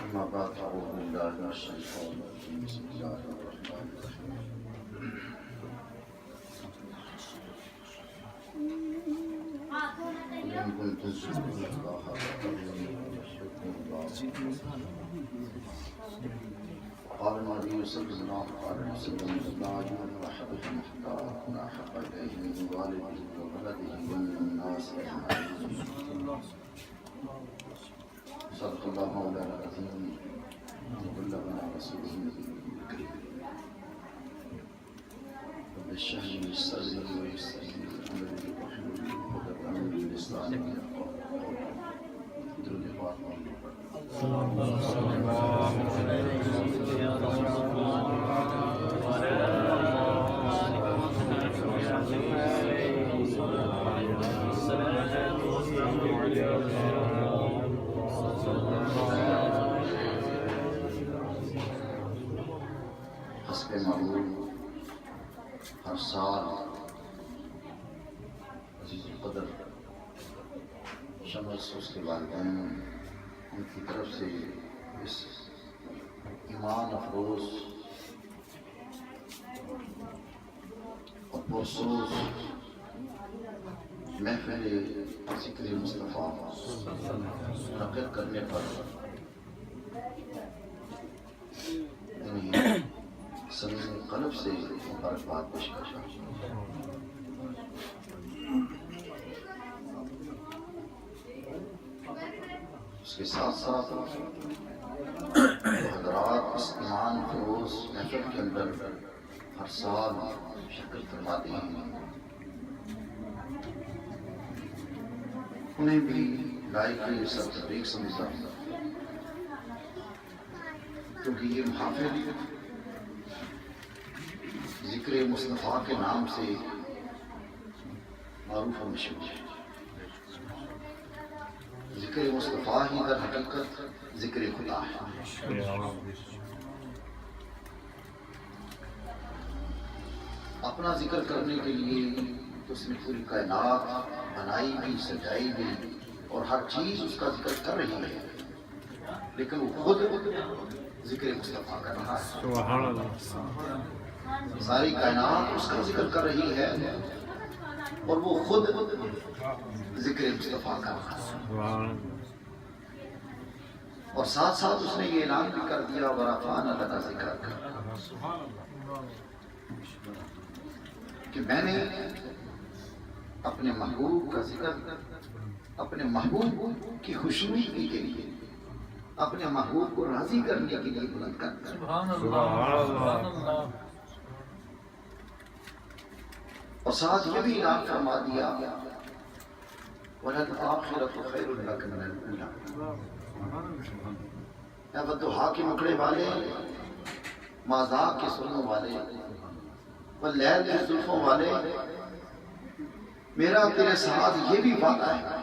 أما بعد أعوذ بالله من الشيطان الرجيم بسم الله الرحمن الرحيم إن كنتم تؤمنون بالله فاتبعوني يحببكم الله وقال النبي صلى الله عليه وسلم لا يؤمن أحدكم حتى أكون أحب إليه من والده وولده ومن الناس أجمعين صدق الله مولانا العظيم وبلغنا رسوله الكريم رب اشرح لي صدري ويسر لي امري واحلل عقدة من لساني يفقهوا قولي درود پاک صلی اللہ علیہ وسلم یا رسول حسب معمول ہر سال عزیز القدر شمس اس کے والدین ان کی طرف سے اس ایمان افروز اور پرسوز محفل ذکر مصطفیٰ منعقد کرنے پر انہیں صمیم قلب سے مبارکباد پیش کرتا ہوں۔ اس کے ساتھ ساتھ حضرات اس ایمان فروز محفل کے اندر ہر سال شرکت فرماتے ہیں، انہیں بھی لائق سب تبریک سمجھتا ہوں، کیونکہ یہ محافل ذکر مصطفیٰ کے نام سے معروف و مشہور ہے۔ ذکر مصطفیٰ ہی در حقیقت ذکر خدا ہے۔ اپنا ذکر کرنے کے لیے تو اس نے پوری کائنات بنائی بھی، سجائی بھی، اور ہر چیز اس کا ذکر کر رہی ہے، لیکن وہ خود ذکر مصطفیٰ کر رہا ہے۔ سبحان اللہ، ساری کائنات اس کا ذکر کر رہی ہے اور وہ خود ذکر مصطفیٰ کر رہا ہے، اور ساتھ ساتھ اس نے یہ اعلان بھی کر دیا وَرَفَعْنَا لَكَ ذِكْرَكَ، کہ میں نے اپنے محبوب کا ذکر اپنے محبوب کی خوشنودی کے لیے، اپنے محبوب کو راضی کرنے کے لیے بلند کر دیا۔ سبحان اللہ، اور ساتھ یہ بھی اعلان فرما دیا وَلَلْآخِرَةُ خَيْرٌ لَكَ مِنَ الْأُولَىٰ، اے بددعا کے مکڑے والے، مذاق کے سنوں والے، واللیل کے زلفوں والے، میرا تیرے ساتھ یہ بھی وعدہ ہے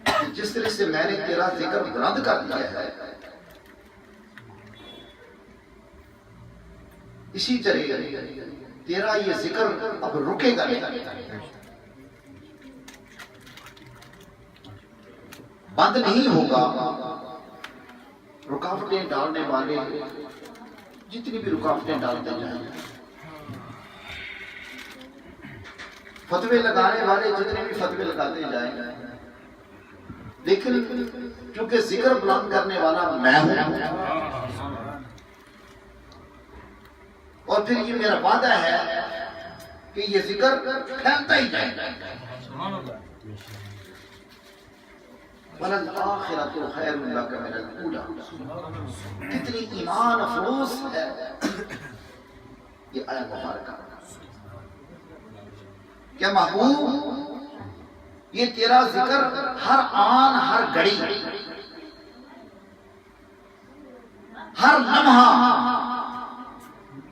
کہ جس طرح سے میں نے تیرا ذکر بلند کر دیا ہے، اسی طرح تیرا یہ ذکر اب رکے گا نہیں، بند نہیں ہوگا۔ رکاوٹیں ڈالنے والے جتنی بھی رکاوٹیں ڈالتے جائیں، فتوے لگانے والے جتنے بھی فتوے لگاتے جائیں، لیکن کیونکہ ذکر بلند کرنے والا میں ہوں، اور پھر یہ میرا وعدہ ہے کہ یہ ذکر پھیلتا ہی جائے گا۔ وَلَلْآخِرَةُ خَيْرٌ لَكَ مِنَ الْأُولَىٰ، کتنی ایمان افروز ہے یہ آیت مبارکہ کہ محبوب یہ تیرا ذکر ہر آن، ہر گھڑی، ہر لمحہ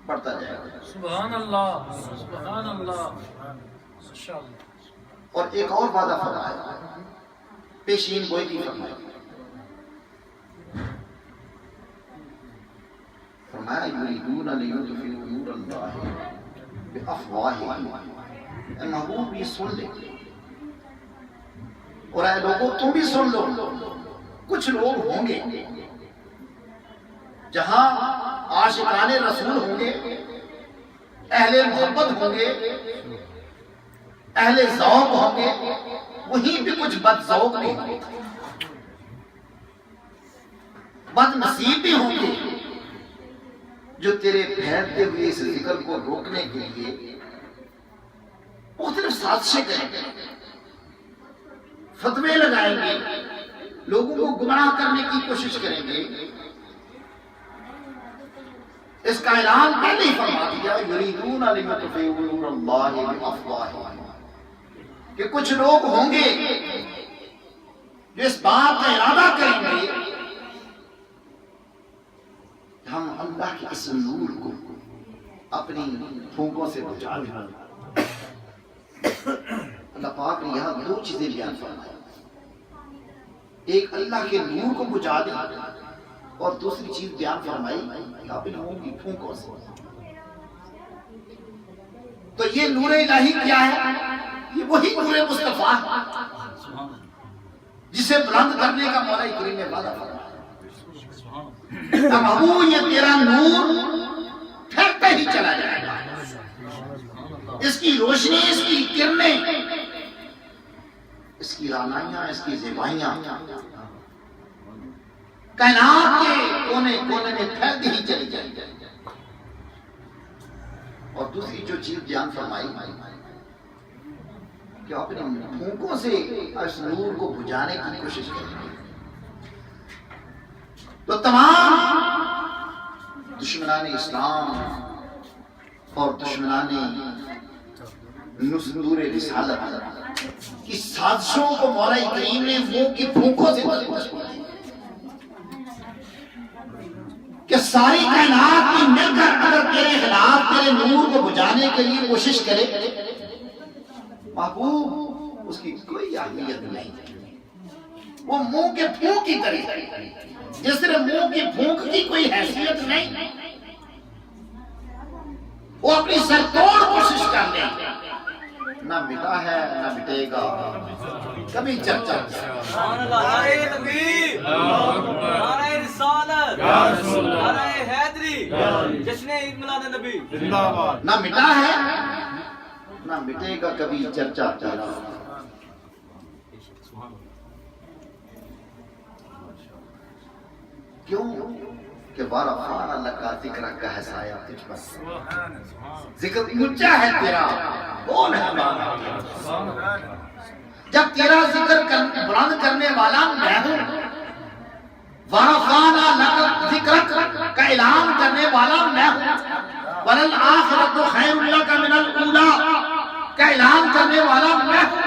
پڑھتا جائے گا۔ سبحان اللہ، سبحان اللہ، ماشاءاللہ۔ اور ایک اور وعدہ فرمایا، پیشین گوئی کی فرمایا، فرمایا یریدون لیطفئوا نور اللہ بافواہہم، اے محبوب یہ سن لے، اور اے لوگوں تم بھی سن لو، کچھ لوگ ہوں گے جہاں عاشقان رسول ہوں گے، اہل محبت ہوں گے، اہل ذوق ہوں گے، وہیں پہ کچھ بد ذوق بھی ہوں گے، بد نصیب بھی ہوں گے، جو تیرے پھیلتے ہوئے اس ذکر کو روکنے کے لیے مختلف سازشیں کریں گے، فتوے لگائیں گے، لوگوں کو گمراہ کرنے کی کوشش کریں گے۔ اس کا اعلان پہلے ہی فرما دیا، یریدون لیطفئوا نور اللہ بافواہہم، کہ کچھ لوگ ہوں گے جو اس بات کا ارادہ کریں گے کہ ہم اللہ کے اس نور کو اپنی پھونکوں سے بجھا دیں۔ اللہ پاک نے یہاں دو چیزیں بیان فرمائی، ایک اللہ کے نور کو بجھا دیں اور دوسری چیز بیان فرمائی کہ اپنے منہ کی پھونکوں سے۔ تو یہ نور الہی کیا ہے؟ یہ وہی نور مصطفیٰ جسے بلند کرنے کا مولا کریم نے وعدہ فرمایا۔ اب یہ تیرا نور پھیلتا ہی چلا جائے گا، اس کی روشنی، اس کی کرنیں، اس کی رانائیاں، اس کی زیبائیاں کائنات کے کونے کونے میں پھیلتی ہی چلی جائیں گی۔ اور دوسری جو چیز بیان فرمائی کہ اپنے پھونکوں سے اس نور کو بجھانے کی کوشش کریں گے۔ تو تمام دشمنان اسلام اور دشمنان نور رسالت کی سازشوں کو مولا کریم نے منہ کی پھونکوں سے کہ ساری کائنات کی مل کر اگر تیرے خلاف تیرے نور کو بجھانے کے لیے کوشش کرے، محبوب اس کی کوئی اہمیت نہیں، وہ منہ کے پھونک کی طرح، جس طرح منہ کی پھونک کی کوئی حیثیت نہیں، وہ اپنی سر توڑ کوشش کر لیں، نہ مٹا ہے نہ مٹے گا، کبھی چرچا۔ سبحان اللہ، نعرہ تکبیر، نعرہ رسالت، نعرہ حیدری، جشن عید میلاد نبی، نہ مٹا ہے نہ مٹے گا، کبھی چرچا چلا۔ کیوں کہ ورفعنا لک ذکرک کا حسایا تجھ پر، ذکر اونچا ہے تیرا، کون ہے ہمارا؟ جب تیرا ذکر بلند کرنے والا میں ہوں، ورفعنا لک ذکرک کا اعلان کرنے والا میں ہوں، وللآخرۃ خیر لک من الاولی کا اعلان کرنے والا میں ہوں۔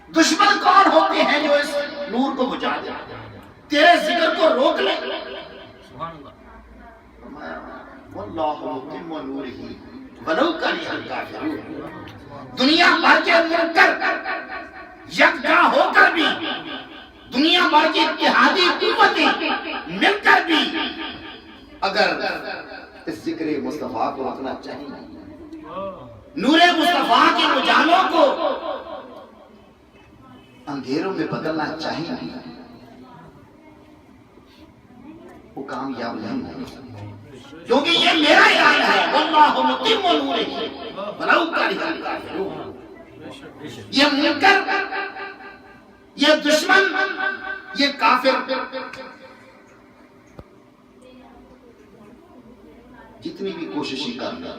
دشمن کون ہوتے ہیں جو اس نور کو بجھا دیں، تیرے ذکر کو روک لیں؟ واللہ متم نورہ ولو کرہ الکافرون۔ دنیا بھر کے منکر یکجا ہو کر بھی، دنیا بھر کی اتحادی قوتیں مل کر بھی اگر اس ذکر مصطفیٰ کو رکھنا چاہیے، نور مصطفیٰ کے اجالوں کو اندھیروں میں بدلنا چاہیے، وہ کامیاب نہیں ہوگا، کیونکہ یہ میرا ارادہ ہے، واللہ متم نورہ ولو کرہ الکافرون۔ یہ منکر، یہ دشمن، یہ کافر جتنی بھی کوششیں کر لیں،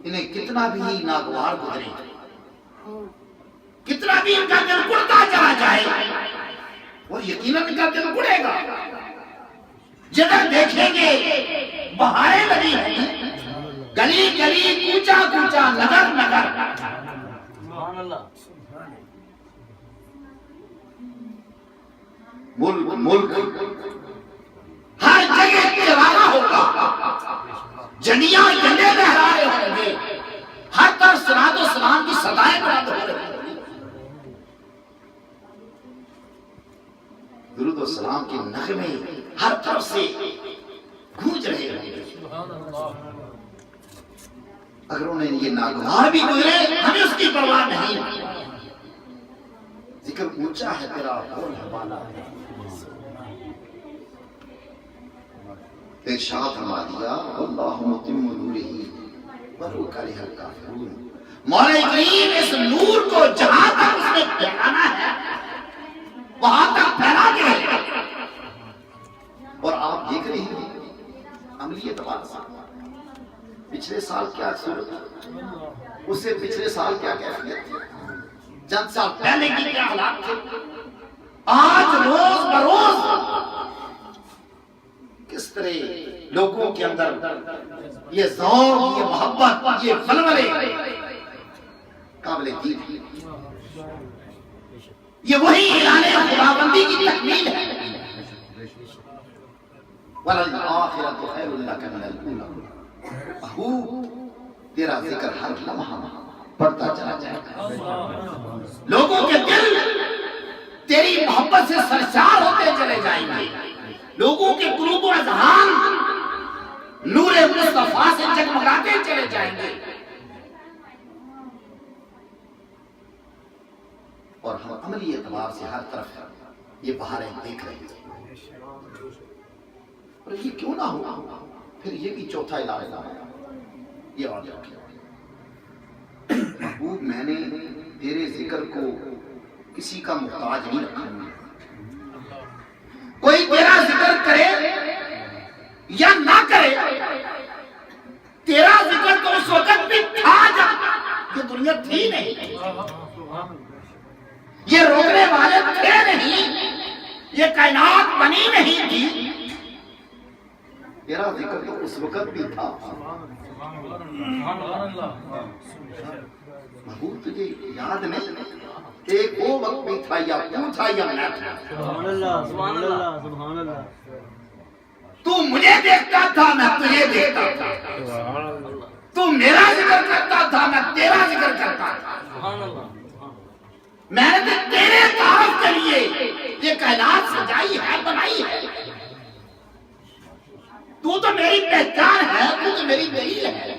انہیں کتنا بھی ناگوار گزرے، کتنا بھی ان کا دل گڑتا چلا جائے، اور یقیناً ان کا دل گڑے گا۔ جدھر دیکھیں گے بہاریں لگی ہیں، گلی گلی، کوچا کوچا، نگر نگر، سبحان اللہ، ملک ملک، ہر جگہ تیرانہ ہوگا، جھنڈیاں جھنڈے لہرا رہے ہوں گے، ہر طرف صلوات و سلام کی صدائیں بلند ہو رہی ہوں گی، درود و سلام کے نغمے ہر طرف سے گونج رہے ہوں گے۔ اگر انہیں یہ ناگوار بھی گزرے، ہمیں اس کی پرواہ نہیں، ذکر اونچا ہے تیرا بول حوالہ ہے. ارشاد فرما دیا واللہ متم نورہ ولو کرہ الکافرون. مولا کریم اس نور کو جہاں تک اس نے پھیلانا ہے وہاں تک پھیلا کے رہے. اور آپ دیکھ رہے ہیں عملی اعتبار سے پچھلے سال کیا صورت ہے، اس سے پچھلے سال کیا کیفیت تھی، چند سال پہلے کی کیا حالات تھے. آج روز بروز کس طرح لوگوں کے اندر یہ ذوق، یہ محبت، یہ ولولے قابل دید. یہ وہی اعلان خداوندی کی تکمیل ہے. وَلَلْآخِرَةُ خَيْرٌ لَكَ مِنَ الْأُولَىٰ. محبوب تیرا ذکر ہر لمحہ بڑھتا چلا جائے گا. لوگوں کے دل تیری محبت سے سرشار ہوتے چلے جائیں گے. لوگوں کے قلوب و اذہان نور مصطفیٰ سے جگمگاتے چلے جائیں گے. اور ہم عملی اعتبار سے ہر طرف یہ بہاریں دیکھ رہے ہیں. اور یہ کیوں نہ ہو پھر یہ بھی چوتھا علاج ہے. یہ اور محبوب میں نے تیرے ذکر کو کسی کا محتاج نہیں رکھا. کوئی تیرا ذکر کرے یا نہ کرے، تیرا ذکر تو اس وقت بھی تھا جب یہ دنیا تھی نہیں، یہ روکنے والے تھے نہیں، یہ کائنات بنی نہیں تھی. تیرا ذکر تو اس وقت بھی تھا. محبوب تجھے یاد نہیں ایک وہ وقت بھی تھا یا تو تھا یا میں تھا. سبحان اللہ سبحان اللہ سبحان اللہ. تو مجھے دیکھتا تھا میں تجھے دیکھتا تھا. تو میرا ذکر کرتا تھا میں تیرا ذکر کرتا تھا. سبحان اللہ. میں نے تیرے تعارف کے لیے یہ کائنات سجائی ہے، بنائی ہے. تو تو میری پہچان ہے، تو تو میری دلیل ہے.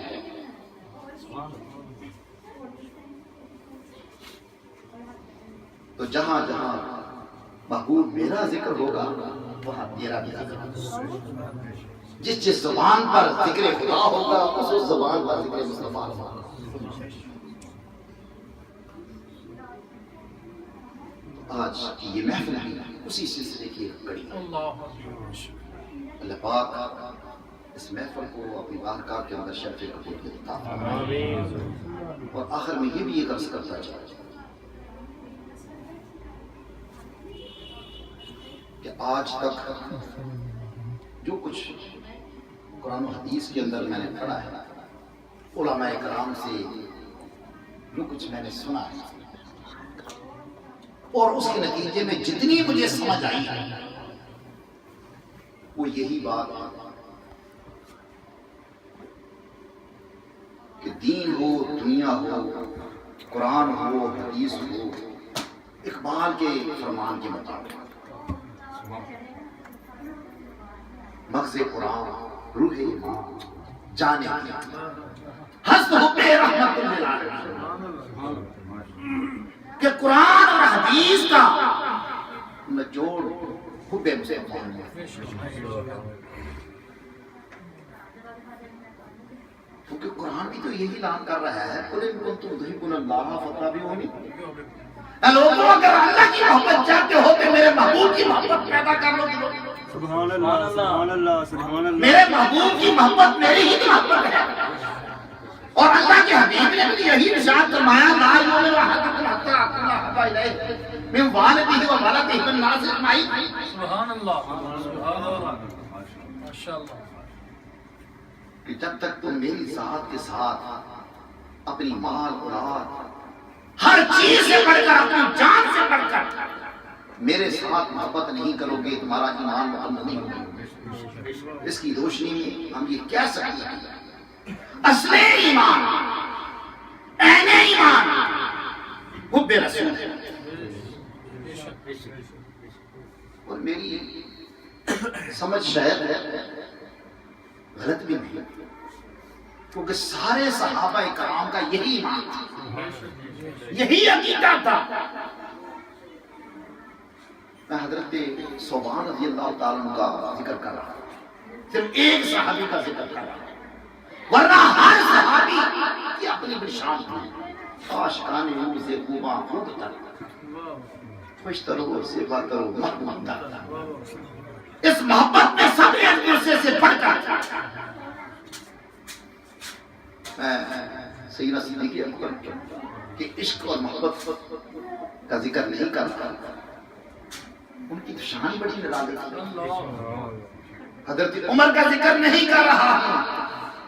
تو جہاں جہاں محبوب میرا ذکر ہوگا وہاں تیرا بھی ذکر ہوگا. جس زبان پر ذکر خدا ہوگا اس زبان پر ذکر مصطفیٰ ہوگا. آج کی یہ محفل ہے اسی سلسلے کی ایک کڑی. اللہ پاک اس محفل کو اپنی بارگاہ کے اندر شرف قبول عطا فرمائے. اور آخر میں یہ بھی ایک عرض کرتا چلا کہ آج تک جو کچھ قرآن و حدیث کے اندر میں نے پڑھا ہے، علماء کرام سے جو کچھ میں نے سنا ہے، اور اس کے نتیجے میں جتنی مجھے سمجھ آئی ہے وہ یہی بات کہ دین ہو، دنیا ہو، قرآن ہو، حدیث ہو، اقبال کے فرمان کے مطابق مغز قرآن، روح ایمان، جانے کیا حسن حب رحمت للعالمین. کہ قرآن اور حدیث کا نچوڑ حب مصطفیٰ ہے. کیونکہ قرآن بھی تو یہی اعلان کر رہا ہے قل ان کنتم تحبون اللہ فاتبعونی. اے لوگوں اگر اللہ کی محبت چاہتے ہو تو میرے محبوب کی محبت پیدا کر لو. سبحان اللہ سبحان اللہ سبحان اللہ. میرے محبوب کی محبت میری ہی محبت ہے. اور اللہ کے حبیب نے بھی یہی ارشاد فرمایا لا یؤمن احدکم حتی اکون احب الیہ من والدہ و ولدہ والناس اجمعین. سبحان اللہ سبحان اللہ ماشاءاللہ. کہ جب تک تم میری ذات کے ساتھ اپنی مال اولاد ہر چیز سے بڑھ کر اپنی جان سے بڑھ کر میرے ساتھ محبت نہیں کرو گے تمہارا ایمان مکمل نہیں ہوگا. اس کی روشنی میں ہم یہ کہہ سکتے ہیں اصل ایمان، عین ایمان حب رسول ہے. اور میری سمجھ شاید غلط بھی نہیں کیونکہ سارے صحابہ کرام کا یہی ایمان تھا، یہی عقیدہ تھا میں حضرت ثوبان رضی اللہ تعالیٰ عنہ کا ذکر کر رہا ہوں، صرف ایک صحابی کا ذکر کر رہا ہوں، ورنہ ہر صحابی کی اپنی بشان تھی۔ عاشقان روز خوباں خوب تر خوشترو سے باترو محبوب تر، اس محبت میں سب ایک دوسرے سے بڑھ کر میں سیدنا صدیق اکبر کے عشق اور محبت کا ذکر نہیں کرتا، ان کی شان بڑی نرالی تھی۔ حضرت عمر کا ذکر نہیں کر رہا ہوں،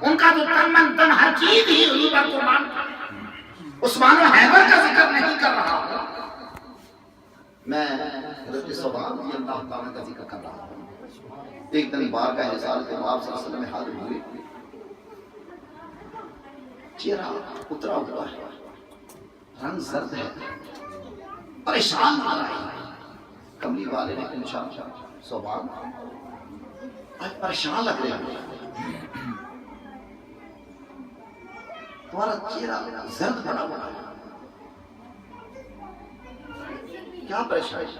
ان کا تو تن من تن ہر چیز ہی حضور پر قربان تھا۔ عثمان و حیدر کا ذکر نہیں کر رہا ہوں، میں حضرت ثوبان رضی اللہ تعالیٰ کا ذکر کر رہا ہوں۔ ایک دن بارگاہ رسالت امام صلی اللہ علیہ وسلم میں حاضر ہوئے، چہرہ اترا ہوا ہے، رنگ زرد ہے، پریشان آ رہا ہے۔ کملی والے نے پوچھا، ثوبان آج پریشان لگ رہے ہیں، تمہارا چہرہ زرد بنا ہوا ہے، کیا پریشانی؟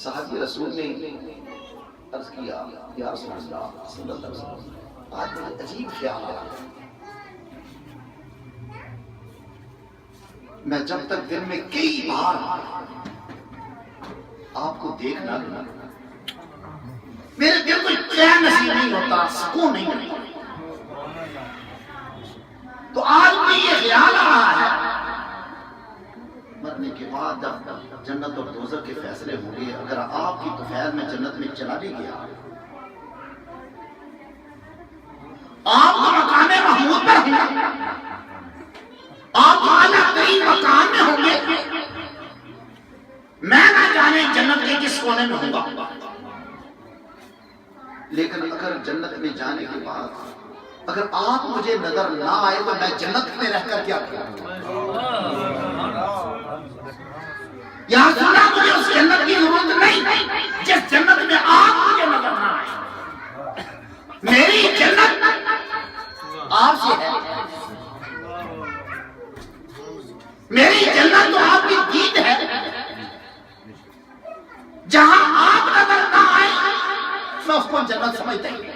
صحابی رسول نے عرض کیا، یا رسول اللہ صلی اللہ علیہ وسلم آج بڑا عجیب خیال آیا، میں جب تک دن میں کئی بار آپ کو دیکھنا میرے دل کو چین نصیب نہیں ہوتا، سکون نہیں ہوتا، تو آج بھی یہ خیال آ رہا ہے مرنے کے بعد جب جنت اور دوزخ کے فیصلے ہوں گے، اگر آپ کی طفیل میں جنت میں چلا بھی گیا، آپ کو مقام محمود پر ہوں گے، آپ اعلیٰ ترین مقام میں ہوں گے، میں نہ جانے جنت کے کس کونے میں ہوں گا، لیکن اگر جنت میں جانے کے بعد اگر آپ مجھے نظر نہ آئے تو میں جنت میں رہ کر کیا کروں؟ یا سنا مجھے اس جنت کی ضرورت نہیں جس جنت میں آپ مجھے نظر نہ آئے، میری جنت آپ سے ہے، میری جنت تو آپ کی دید ہے، جہاں آپ نظر نہ آئے میں اس کو جنت سمجھتا ہی نہیں۔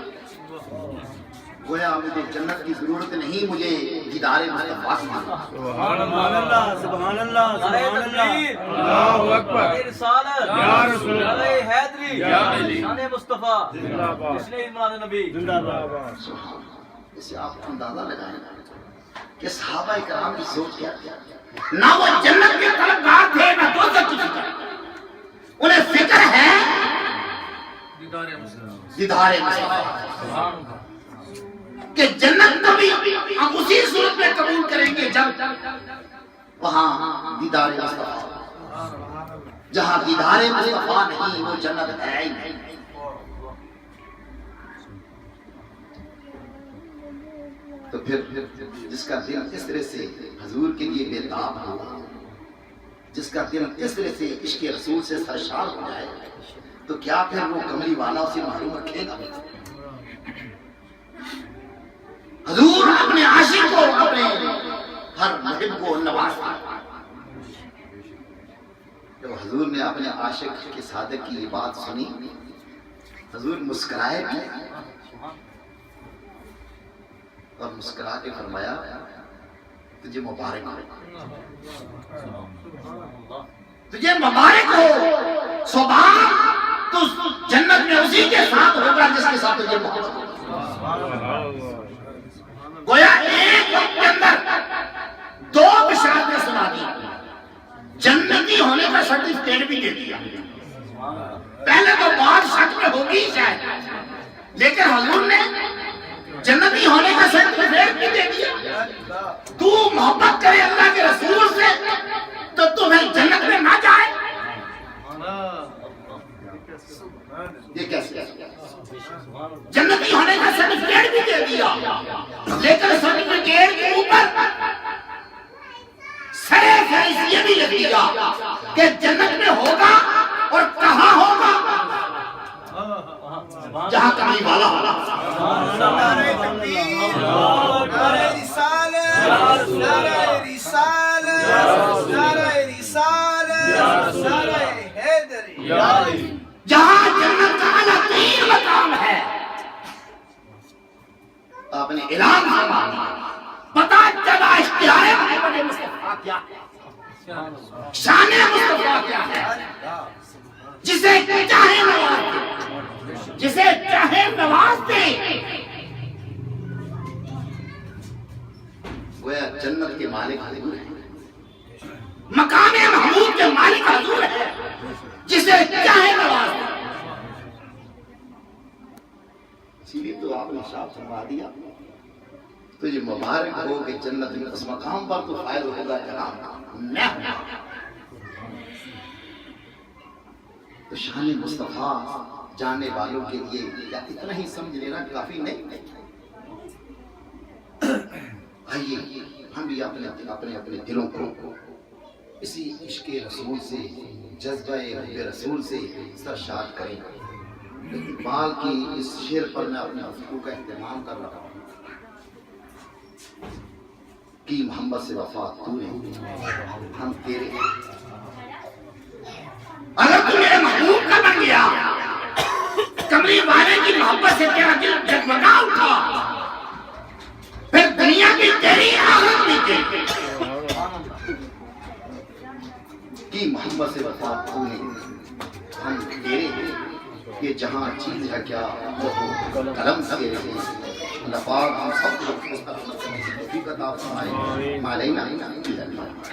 گویا مجھے جنت کی ضرورت نہیں، مجھے دیدار مصطفیٰ کی ضرورت۔ سبحان اللہ سبحان اللہ سبحان اللہ، اللہ اکبر، رسالت یا رسول اللہ، علیہ حیدری، یا علی، شان مصطفیٰ، زندہ باد، جشن عمران نبی، زندہ باد۔ اسے آپ اندازہ لگائیں کہ صحابہ کرام کی سوچ کیا تھی، نہ وہ جنت کے طلبگار تھے نہ دوزخ کی فکر، انہیں فکر ہے دیدار مصطفیٰ، کہ جنت کو بھی ہم اسی صورت میں قبول کریں گے جب وہاں دیدار مصطفیٰ، جہاں دیدار مصطفیٰ نہیں وہ جنت ہے ہی نہیں۔ تو پھر جس کا دل اس طرح سے حضور کے لیے بے تاب ہو، جس کا دل اس طرح سے عشق رسول سے سرشار ہو جائے، تو کیا پھر وہ کملی والا اسے محروم رکھے گا؟ حضور اپنے عاشق کو، اپنے ہر محب کو نوازتا۔ جب حضور نے اپنے عاشق کے صادق کی یہ بات سنی، حضور مسکرائے بھی اور مسکرا کے فرمایا، تجھے مبارک ہو، تجھے مبارک ہو ثوبان، تو جنت میں اسی کے ساتھ ہوگا جس کے ساتھ تجھے محبت ہو۔ گویا ایک وقت کے اندر دو بشارتیں سنا دی، جنتی ہونے کا سرٹیفکیٹ بھی دے دیا۔ پہلے تو بات شک میں ہوگی شاید، لیکن حضور نے جنتی ہونے کا سرٹیفکیٹ بھی دے دیا۔ تو محبت کرے اللہ کے رسول سے تو تمہیں جنت میں نہ جائے، یہ کیسے؟ جنتی ہونے کا سرٹیفکیٹ بھی دے دیا، لیکن سرٹیفکیٹ کے اوپر سرے فیصل یہ بھی لکھ دیا کہ جنت میں ہوگا اور کہاں ہوگا، جہاں کمی والا ہوگا۔ نعرہ تکبیر، نعرہ رسالت، نعرہ رسالت، نعرہ رسالت۔ مصطفیٰ کیا ہے؟ شان مصطفیٰ کیا ہے؟ جسے چاہے نواز دے، جسے چاہے نواز دے. گویا جنت کے مالک حضور ہیں، مقام محمود کے مالک حضور ہے، جسے چاہے نواز دے. اسی لیے تو آپ نے ارشاد فرما دیا تجھے مبارک ہو کہ جنت میں اس مقام پر تو فائز ہوگا جناب میں ہوں. تو شان مصطفیٰ جاننے والوں کے لیے کیا اتنا ہی سمجھ لینا کافی نہیں؟ آئیے ہم بھی اپنے دلوں کو اسی عشق رسول سے، جذبہ حب رسول سے سرشار کریں. اقبال کی اس شعر پر میں اپنے گفتگو کا اہتمام کر رہا ہوں کہ محمد سے وفا تو نے، ہم تیرے. اگر تو میرے محبوب کا بن گیا، کملی والے کی محبت سے تیرا دل جگمگا اٹھا، پھر دنیا بھی تیری آخرت بھی تیری. کہ محمد سے وفا تو نے، ہم تیرے. یہ جہاں چیز ہے کیا وہ قلم سے اللہ پاک ہم سب کو توفیق عطا فرمائے. ما علینا الا البلاغ.